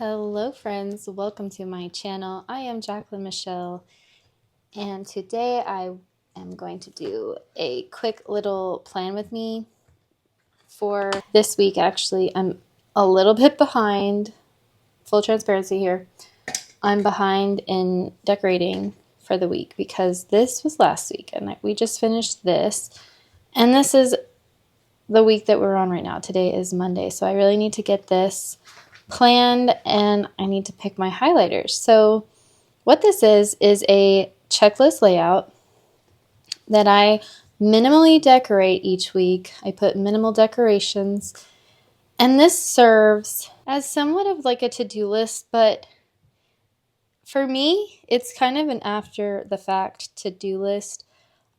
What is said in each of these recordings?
Hello friends, welcome to my channel. I am Jacqueline Michelle, and today I am going to do a quick little plan with me for this week. Actually, I'm a little bit behind, full transparency here. I'm behind in decorating for the week because this was last week and we just finished this, and this is the week that we're on right now. Today is Monday, so I really need to get this planned and I need to pick my highlighters. So what this is a checklist layout that I minimally decorate each week. I put minimal decorations, and this serves as somewhat of like a to-do list, but for me, it's kind of an after the fact to-do list.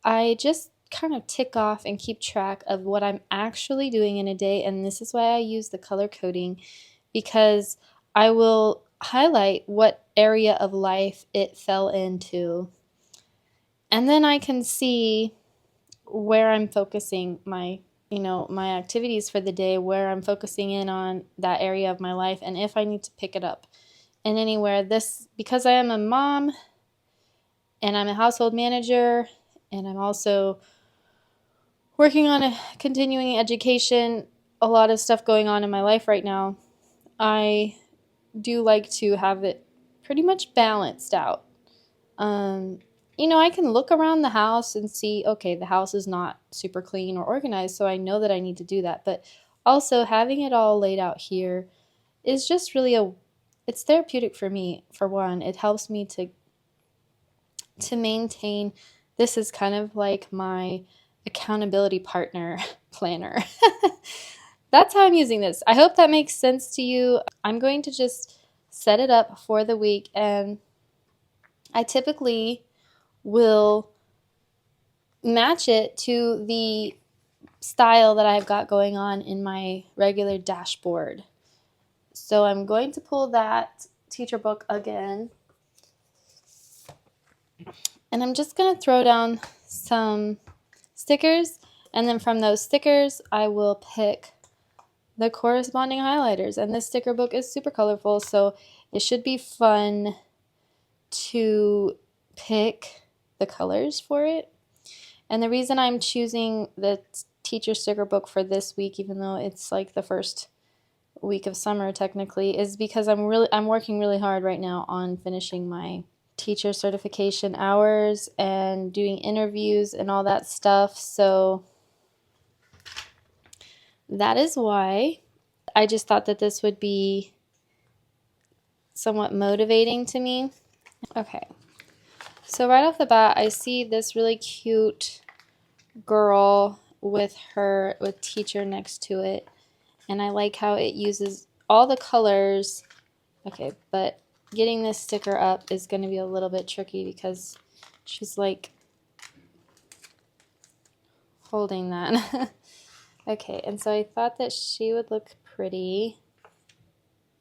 I just kind of tick off and keep track of what I'm actually doing in a day, and this is why I use the color coding, because I will highlight what area of life it fell into. And then I can see where I'm focusing my activities for the day, where I'm focusing in on that area of my life, and if I need to pick it up in anywhere. This, because I am a mom and I'm a household manager and I'm also working on a continuing education, a lot of stuff going on in my life right now, I do like to have it pretty much balanced out. I can look around the house and see, okay, the house is not super clean or organized, so I know that I need to do that. But also having it all laid out here is just really it's therapeutic for me. For one, it helps me to maintain. This is kind of like my accountability partner planner. That's how I'm using this. I hope that makes sense to you. I'm going to just set it up for the week, and I typically will match it to the style that I've got going on in my regular dashboard. So I'm going to pull that teacher book again, and I'm just going to throw down some stickers, and then from those stickers I will pick the corresponding highlighters. And this sticker book is super colorful, so it should be fun to pick the colors for it. And the reason I'm choosing the teacher sticker book for this week, even though it's like the first week of summer technically, is because I'm working really hard right now on finishing my teacher certification hours and doing interviews and all that stuff. So that is why I just thought that this would be somewhat motivating to me. Okay, so right off the bat, I see this really cute girl with teacher next to it, and I like how it uses all the colors. Okay, but getting this sticker up is going to be a little bit tricky because she's like holding that. Okay, and so I thought that she would look pretty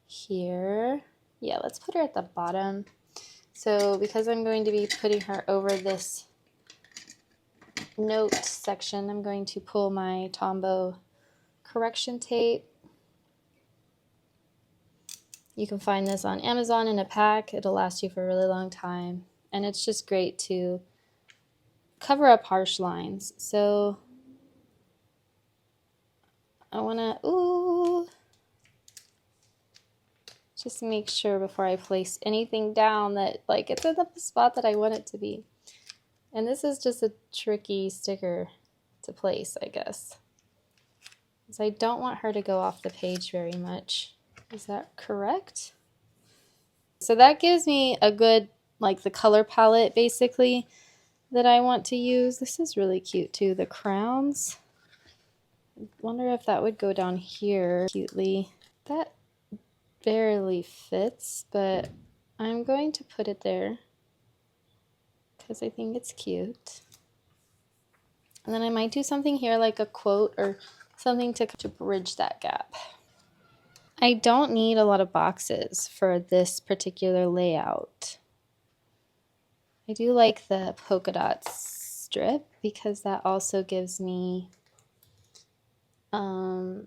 here. Yeah, let's put her at the bottom. So because I'm going to be putting her over this note section, I'm going to pull my Tombow correction tape. You can find this on Amazon in a pack. It'll last you for a really long time, and it's just great to cover up harsh lines. So I want to just make sure before I place anything down that like it's in the spot that I want it to be. And this is just a tricky sticker to place, I guess, because I don't want her to go off the page very much. Is that correct? So that gives me a good, like, the color palette basically that I want to use. This is really cute too, the crowns. I wonder if that would go down here cutely. That barely fits, but I'm going to put it there because I think it's cute. And then I might do something here like a quote or something to bridge that gap. I don't need a lot of boxes for this particular layout. I do like the polka dot strip because that also gives me all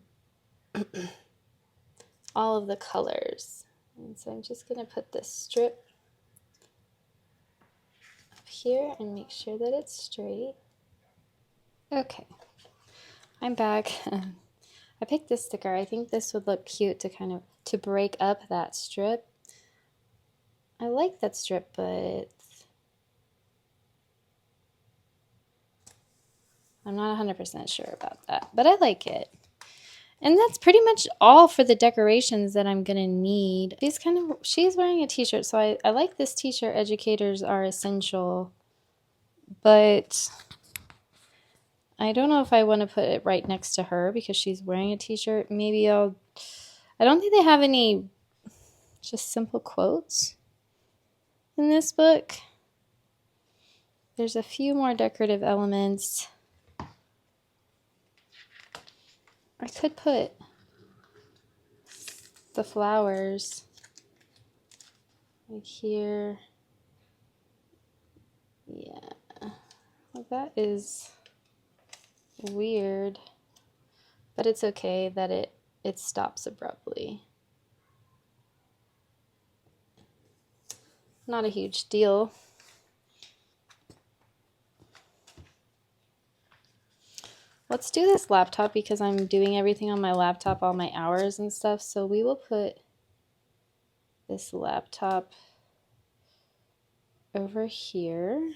of the colors. And so I'm just going to put this strip up here and make sure that it's straight. Okay, I'm back. I picked this sticker. I think this would look cute to kind of to break up that strip. I like that strip, but I'm not 100% sure about that. But I like it. And that's pretty much all for the decorations that I'm gonna need. She's wearing a t-shirt, so I like this t-shirt, educators are essential, but I don't know if I want to put it right next to her because she's wearing a t-shirt. Maybe I don't think they have any just simple quotes in this book. There's a few more decorative elements. I could put the flowers like here. Yeah, well, that is weird, but it's okay that it stops abruptly. Not a huge deal. Let's do this laptop because I'm doing everything on my laptop, all my hours and stuff. So we will put this laptop over here.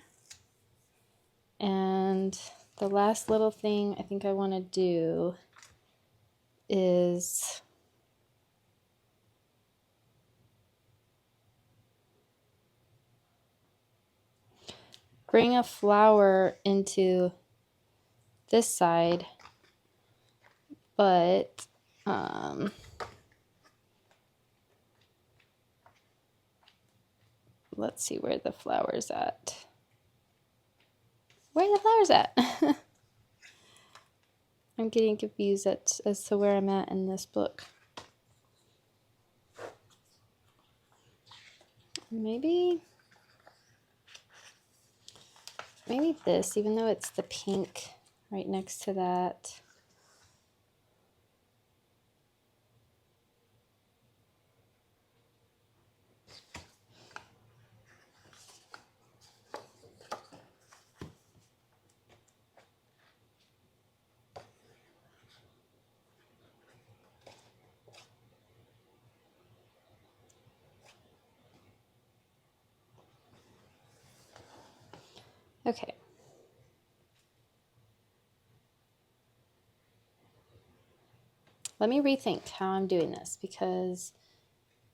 And the last little thing I think I want to do is bring a flower into this side, but let's see where the flower's at. Where are the flowers at? I'm getting confused as to where I'm at in this book. Maybe this, even though it's the pink right next to that. Okay. Let me rethink how I'm doing this because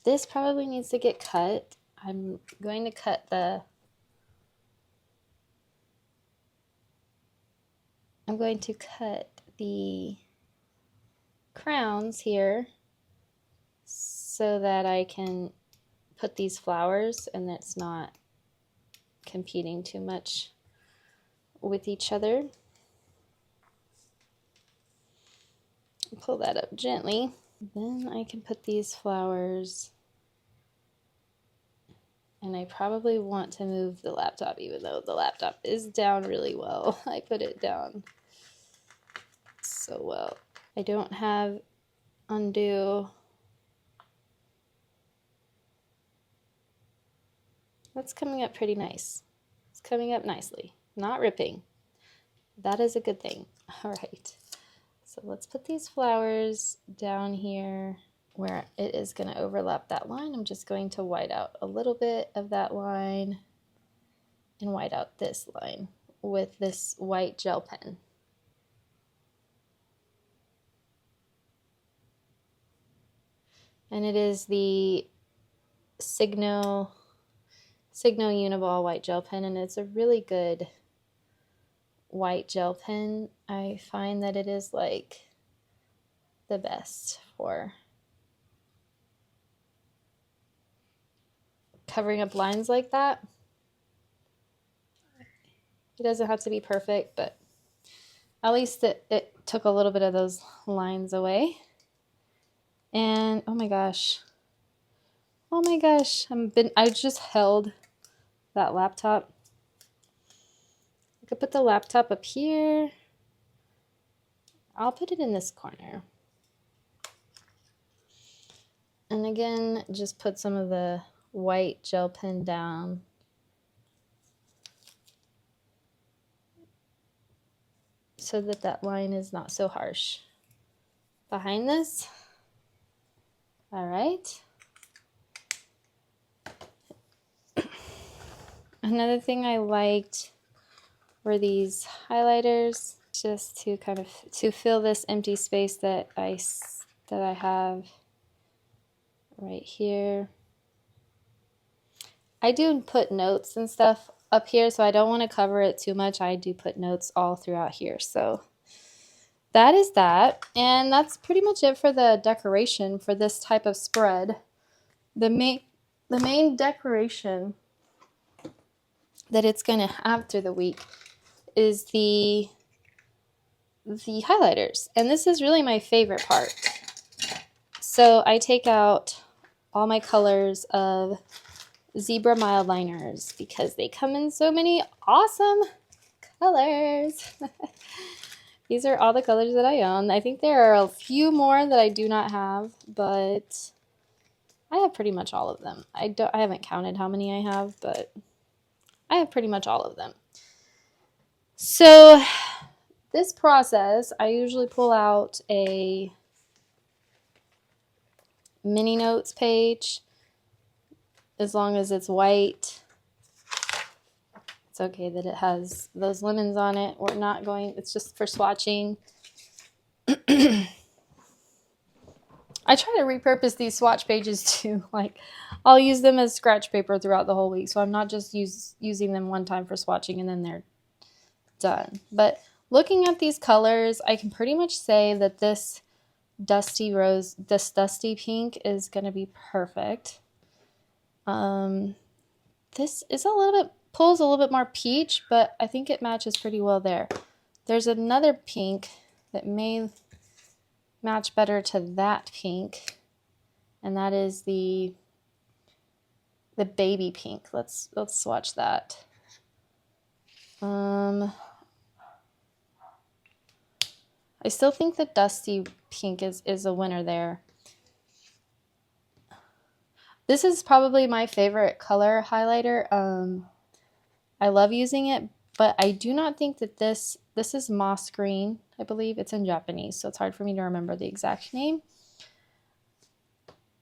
this probably needs to get cut. I'm going to cut the crowns here so that I can put these flowers and it's not competing too much with each other. Pull that up gently. Then I can put these flowers, and I probably want to move the laptop even though the laptop is down really well. I put it down so well. I don't have undo. That's coming up pretty nice. It's coming up nicely, not ripping. That is a good thing. All right. So let's put these flowers down here where it is going to overlap that line. I'm just going to white out a little bit of that line and white out this line with this white gel pen. And it is the Signo Uniball white gel pen, and it's a really good white gel pen. I find that it is like the best for covering up lines like that. It doesn't have to be perfect, but at least it took a little bit of those lines away. And oh my gosh, I just held that laptop. I could put the laptop up here. I'll put it in this corner. And again, just put some of the white gel pen down. So that that line is not so harsh. Behind this. All right. Another thing I liked were these highlighters, just to kind of to fill this empty space that I have right here. I do put notes and stuff up here, so I don't want to cover it too much. I do put notes all throughout here. So that is that. And that's pretty much it for the decoration for this type of spread. The main decoration that it's going to have through the week is the highlighters. And this is really my favorite part. So I take out all my colors of Zebra Mildliners because they come in so many awesome colors. These are all the colors that I own. I think there are a few more that I do not have, but I have pretty much all of them. I haven't counted how many I have, but I have pretty much all of them. So this process, I usually pull out a mini notes page. As long as it's white, it's okay that it has those lemons on it. We're not going, it's just for swatching. I try to repurpose these swatch pages too. Like, I'll use them as scratch paper throughout the whole week. So I'm not just using them one time for swatching and then they're done. But looking at these colors, I can pretty much say that this dusty pink is going to be perfect. This is pulls a little bit more peach, but I think it matches pretty well there. There's another pink that may match better to that pink, and that is the baby pink. Let's swatch that. I still think the dusty pink is a winner there. This is probably my favorite color highlighter. I love using it, but I do not think that this is moss green. I believe it's in Japanese, so it's hard for me to remember the exact name.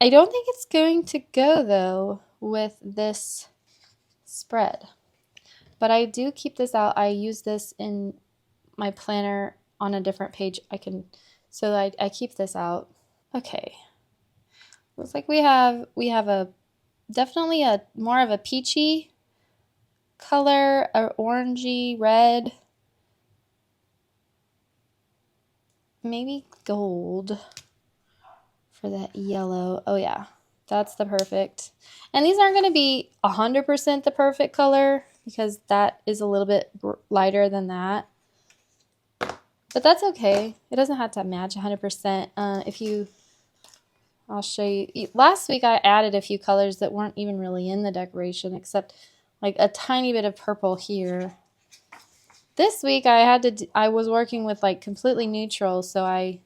I don't think it's going to go, though, with this spread. But I do keep this out. I use this in my planner on a different page. So I keep this out. Okay. Looks like we have definitely more of a peachy color, or orangey red, maybe gold for that yellow. Oh yeah, that's the perfect. And these aren't going to be 100% the perfect color because that is a little bit lighter than that. But that's okay. It doesn't have to match 100%. I'll show you. Last week I added a few colors that weren't even really in the decoration, except like a tiny bit of purple here. This week I was working with like completely neutral, so I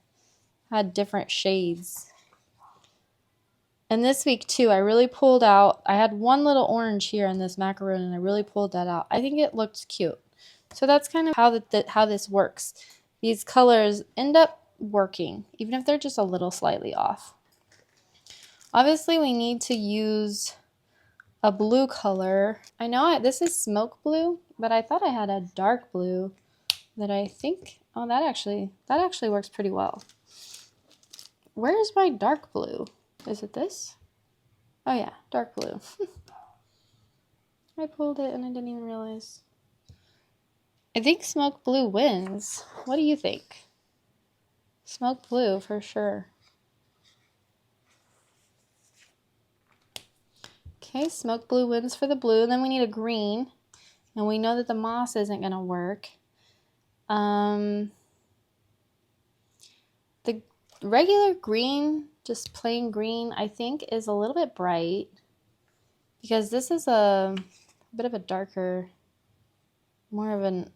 had different shades. And this week too, I really pulled out, I had one little orange here in this macaroon and I really pulled that out. I think it looked cute. So that's kind of how this works. These colors end up working, even if they're just a little slightly off. Obviously, we need to use a blue color. I know this is smoke blue, but I thought I had a dark blue that I think, oh, that actually works pretty well. Where is my dark blue? Is it this? Oh yeah, dark blue. I pulled it and I didn't even realize. I think smoke blue wins. What do you think? Smoke blue for sure. Okay, smoke blue wins for the blue. Then we need a green. And we know that the moss isn't going to work. The regular green, just plain green, I think is a little bit bright. Because this is a bit of a darker, more of an...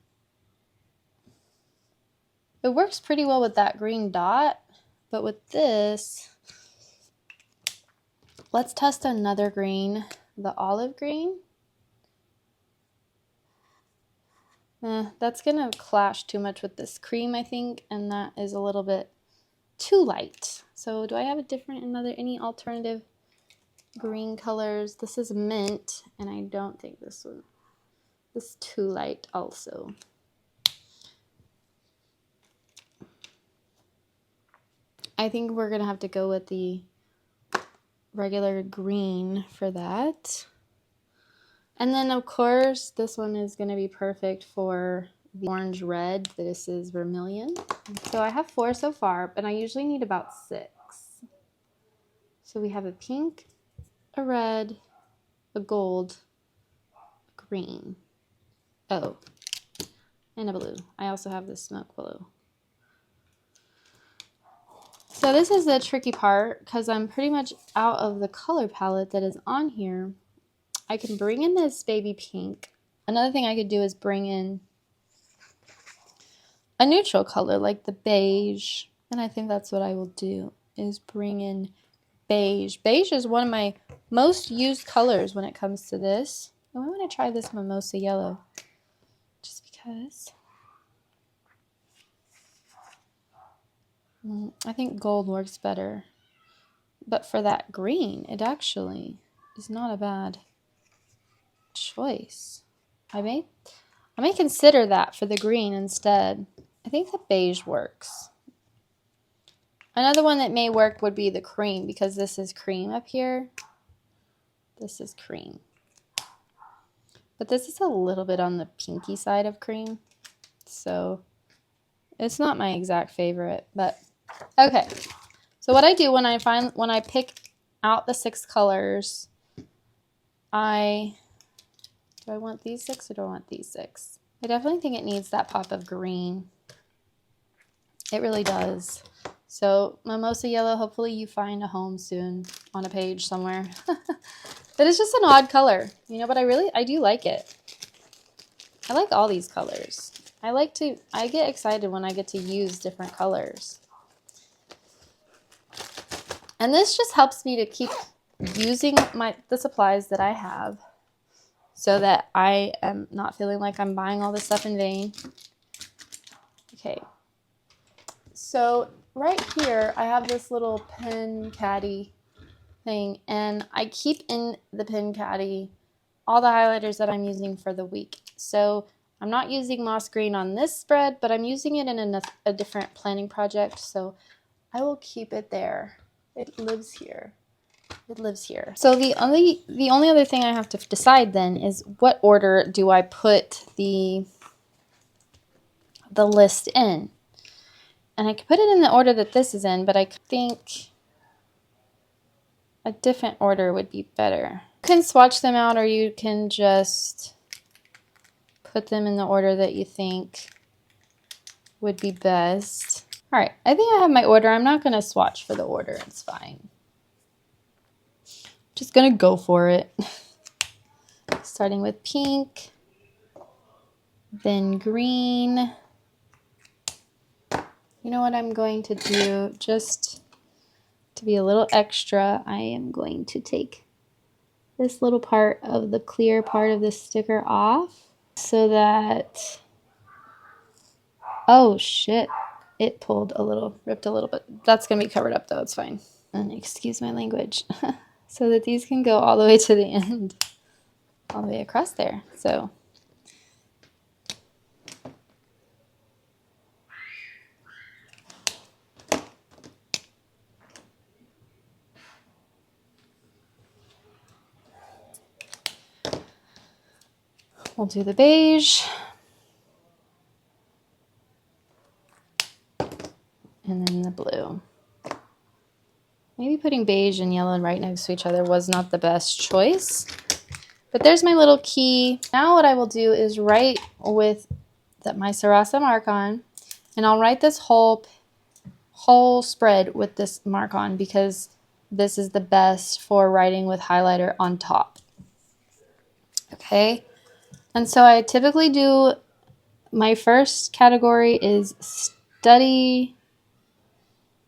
It works pretty well with that green dot. But with this... Let's test another green, the olive green. That's gonna clash too much with this cream, I think, and that is a little bit too light. So do I have a different, any alternative green colors? This is mint, and I don't think this is too light also. I think we're gonna have to go with the regular green for that. And then of course this one is gonna be perfect for the orange red. This is vermilion. So I have 4 so far, but I usually need about 6. So we have a pink, a red, a gold, a green, oh, and a blue. I also have the smoke blue. So this is the tricky part because I'm pretty much out of the color palette that is on here. I can bring in this baby pink. Another thing I could do is bring in a neutral color like the beige. And I think that's what I will do, is bring in beige. Beige is one of my most used colors when it comes to this. And I want to try this mimosa yellow just because. I think gold works better. But for that green, it actually is not a bad choice. I may consider that for the green instead. I think the beige works. Another one that may work would be the cream, because this is cream up here. This is cream. But this is a little bit on the pinky side of cream. So it's not my exact favorite, but okay. So what I do when I pick out the 6 colors, do I want these 6 or do I want these 6? I definitely think it needs that pop of green. It really does. So mimosa yellow, hopefully you find a home soon on a page somewhere. But it's just an odd color, you know, but I do like it. I like all these colors. I get excited when I get to use different colors. And this just helps me to keep using the supplies that I have so that I am not feeling like I'm buying all this stuff in vain. Okay. So right here, I have this little pen caddy thing, and I keep in the pen caddy all the highlighters that I'm using for the week. So I'm not using moss green on this spread, but I'm using it in a different planning project, so I will keep it there. It lives here. It lives here. So the only other thing I have to decide then is what order do I put the list in? And I could put it in the order that this is in, but I think a different order would be better. You can swatch them out, or you can just put them in the order that you think would be best. All right, I think I have my order. I'm not going to swatch for the order. It's fine. Just going to go for it. Starting with pink, then green. You know what I'm going to do? Just to be a little extra, I am going to take this little part of the clear part of the sticker off so that, oh shit, it ripped a little bit. That's going to be covered up though, it's fine. And excuse my language. So that these can go all the way to the end, all the way across there. So we'll do the beige. And then the blue. Maybe putting beige and yellow right next to each other was not the best choice. But there's my little key. Now what I will do is write with my Sarasa mark on. And I'll write this whole spread with this mark on, because this is the best for writing with highlighter on top. Okay? And so I typically do, my first category is study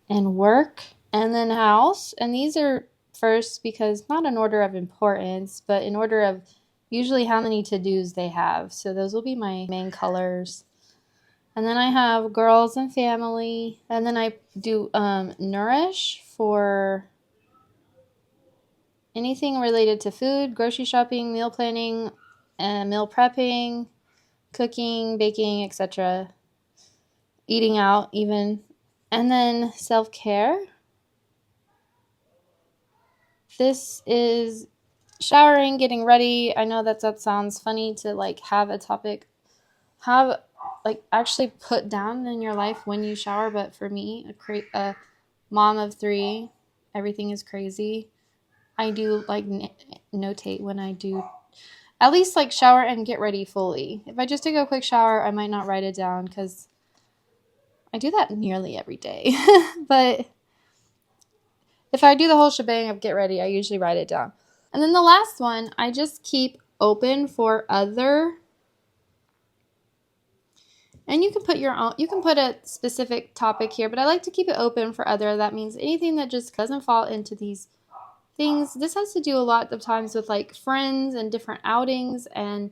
and work, and then house. And these are first because not in order of importance, but in order of usually how many to-dos they have. So those will be my main colors. And then I have girls and family. And then I do nourish for anything related to food, grocery shopping, meal planning, meal prepping, cooking, baking, etc. Eating out even. And then self-care. This is showering, getting ready. I know that sounds funny to like have a topic, like actually put down in your life when you shower, but for me, a mom of 3, everything is crazy. I do like notate when I do at least like shower and get ready fully. If I just take a quick shower, I might not write it down because I do that nearly every day. But if I do the whole shebang of get ready, I usually write it down. And then the last one, I just keep open for other. And you can put your own, you can put a specific topic here, but I like to keep it open for other. That means anything that just doesn't fall into these things. This has to do a lot of times with like friends and different outings and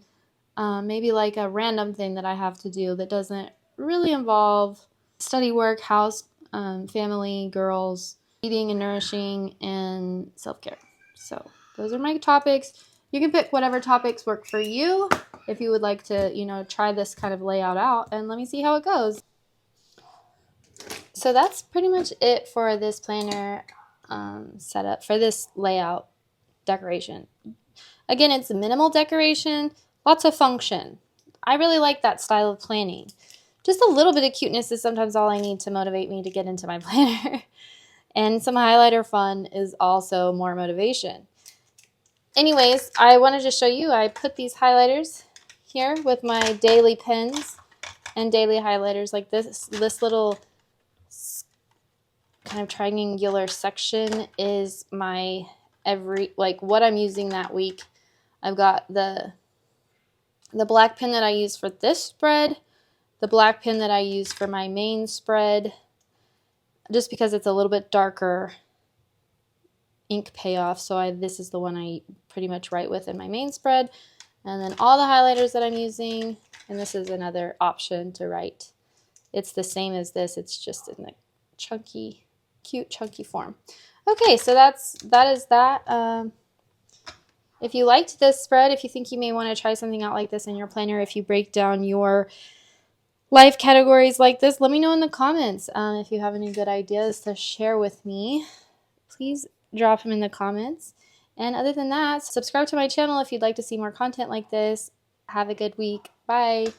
maybe like a random thing that I have to do that doesn't really involve study work, house, family, girls, eating and nourishing, and self-care. So those are my topics. You can pick whatever topics work for you if you would like to, try this kind of layout out, and let me see how it goes. So that's pretty much it for this planner setup, for this layout decoration. Again, it's minimal decoration, lots of function. I really like that style of planning. Just a little bit of cuteness is sometimes all I need to motivate me to get into my planner. And some highlighter fun is also more motivation. Anyways, I wanted to show you, I put these highlighters here with my daily pens and daily highlighters like this. This little kind of triangular section is my what I'm using that week. I've got the black pen that I use for this spread, the black pen that I use for my main spread, just because it's a little bit darker ink payoff. So this is the one I pretty much write with in my main spread. And then all the highlighters that I'm using, and this is another option to write. It's the same as this, it's just in the cute chunky form. Okay, so that is that. If you liked this spread, if you think you may want to try something out like this in your planner, if you break down your life categories like this, let me know in the comments. If you have any good ideas to share with me, please drop them in the comments. And other than that, subscribe to my channel if you'd like to see more content like this. Have a good week. Bye.